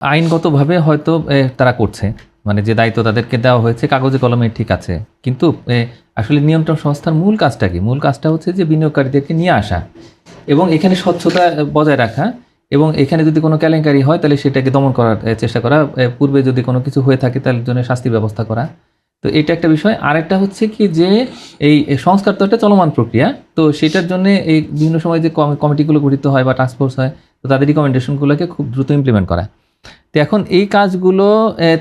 আইনগতভাবে হয়তো তারা করছে। মানে যে দায়িত্ব তাদেরকে দেওয়া হয়েছে কাগজে কলমে ঠিক আছে। কিন্তু আসলে নিয়ন্ত্রণ সংস্থার মূল কাজটা কি? মূল কাজটা হচ্ছে যে বিনিয়োগকারীদেরকে নিয়ে আসা এবং এখানে স্বচ্ছতা বজায় রাখা এবং এখানে যদি কোনো কেলেঙ্কারি হয় তাহলে সেটাকে দমন করার চেষ্টা করা। পূর্বে যদি কোনো কিছু হয়ে থাকে তার জন্য শাস্তি ব্যবস্থা করা। তো এটা একটা বিষয়। আরেকটা হচ্ছে কি যে এই সংস্কার তো একটা চলমান প্রক্রিয়া। তো সেটার জন্যে এই বিভিন্ন সময় যে কমিটিগুলো গঠিত হয় বা টাস্ক ফোর্স হয়, তো তাদের রিকমেন্ডেশনগুলোকে খুব দ্রুত ইমপ্লিমেন্ট করা। তো এখন এই কাজগুলো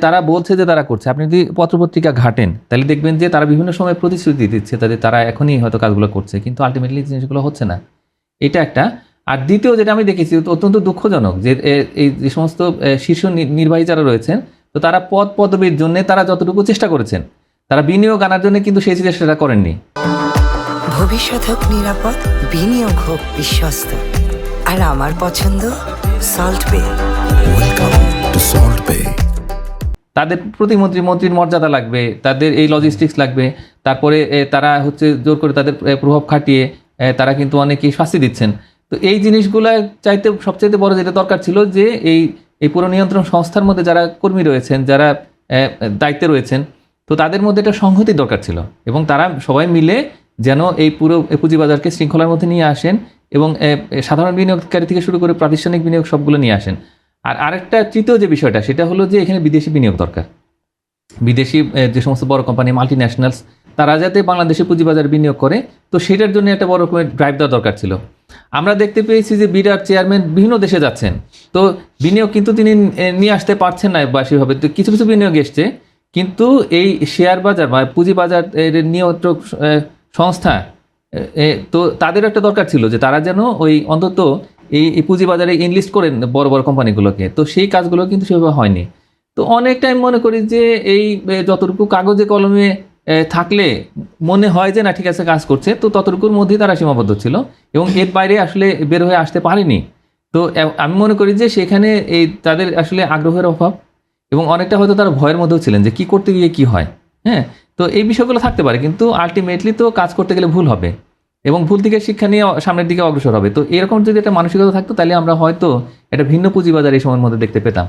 তারা বলছে যে তারা করছে। আপনি যদি পত্রপত্রিকা ঘাটেন তাহলে দেখবেন যে তারা বিভিন্ন সময় প্রতিশ্রুতি দিচ্ছে তারা এখনই হয়তো কাজগুলো করছে, কিন্তু আলটিমেটলি জিনিসগুলো হচ্ছে না। এটা একটা। আর দ্বিতীয় যেটা আমি দেখেছি অত্যন্ত দুঃখজনক যে এই যে সমস্ত শীর্ষ নির্বাহী যারা রয়েছেন, তো তারা পদ পদবীর জন্য তারা যতটুকু চেষ্টা করেছেন, তারা বিনিয়োগ আনার জন্য কিন্তু সেই চেষ্টাটা করেননি। ভবিষ্যৎ হোক নিরাপদ, বিনিয়োগ হোক বিশ্বস্ত, আর আমার পছন্দ সল্ট বে। ওয়েলকাম টু সল্ট বে। তাদের প্রতিমন্ত্রী মন্ত্রীর মর্যাদা লাগবে, তাদের এই লজিস্টিক্স লাগবে, তারপরে তারা হচ্ছে জোর করে তাদের প্রভাব খাটিয়ে তারা কিন্তু অনেকেই শাস্তি দিচ্ছেন। তো এই জিনিসগুলো চাইতে সবচাইতে বড় যেটা দরকার ছিল যে এই পুরো নিয়ন্ত্রণ সংস্থার মধ্যে যারা কর্মী রয়েছেন, যারা দায়িত্বে রয়েছেন, তো তাদের মধ্যে একটা সংহতি দরকার ছিল এবং তারা সবাই মিলে যেন এই পুরো পুঁজিবাজারকে শৃঙ্খলার মধ্যে নিয়ে আসেন এবং সাধারণ বিনিয়োগকারী থেকে শুরু করে প্রাতিষ্ঠানিক বিনিয়োগ সবগুলো নিয়ে আসেন। আর আরেকটা তৃতীয় যে বিষয়টা সেটা হলো যে এখানে বিদেশি বিনিয়োগ দরকার। বিদেশি যে সমস্ত বড় কোম্পানি মাল্টিন্যাশনালস তারা যাতে বাংলাদেশে পুঁজিবাজারে বিনিয়োগ করে, তো সেটার জন্য একটা বড় রকমের ড্রাইভ দেওয়া দরকার ছিল। আমরা দেখতে পেয়েছি যে বিরাট চেয়ারম্যান বিভিন্ন দেশে যাচ্ছেন, তো বিনিয়োগ কিন্তু তিনি নিয়ে আসতে পারছেন না বা সেভাবে। তো কিছু কিছু বিনিয়োগ এসছে, কিন্তু এই শেয়ার বাজার বা পুঁজিবাজার নিয়ন্ত্রক সংস্থা, তো তাদের একটা দরকার ছিল যে তারা যেন ওই অন্তত এই পুঁজিবাজারে ইনলিস্ট করেন বড় বড় কোম্পানিগুলোকে। তো সেই কাজগুলো কিন্তু সেভাবে হয়নি। তো অনেক টাইম মনে করি যে এই যতটুকু কাগজে কলমে থাকলে মনে হয় যে না ঠিক আছে কাজ করছে, তো ততটুকুর মধ্যেই তারা সীমাবদ্ধ ছিল এবং এর বাইরে আসলে বের হয়ে আসতে পারেনি। তো আমি মনে করি যে সেখানে এই তাদের আসলে আগ্রহের অভাব এবং অনেকটা হয়তো তারা ভয়ের মধ্যেও ছিলেন যে কি করতে গিয়ে কি হয়। হ্যাঁ, তো এই বিষয়গুলো থাকতে পারে, কিন্তু আলটিমেটলি তো কাজ করতে গেলে ভুল হবে এবং ভুল থেকে শিক্ষা নিয়ে সামনের দিকে অগ্রসর হবে। তো এরকম যদি একটা মানসিকতা থাকতো তাহলে আমরা হয়তো একটা ভিন্ন পুঁজিবাজার এই সময়ের মধ্যে দেখতে পেতাম।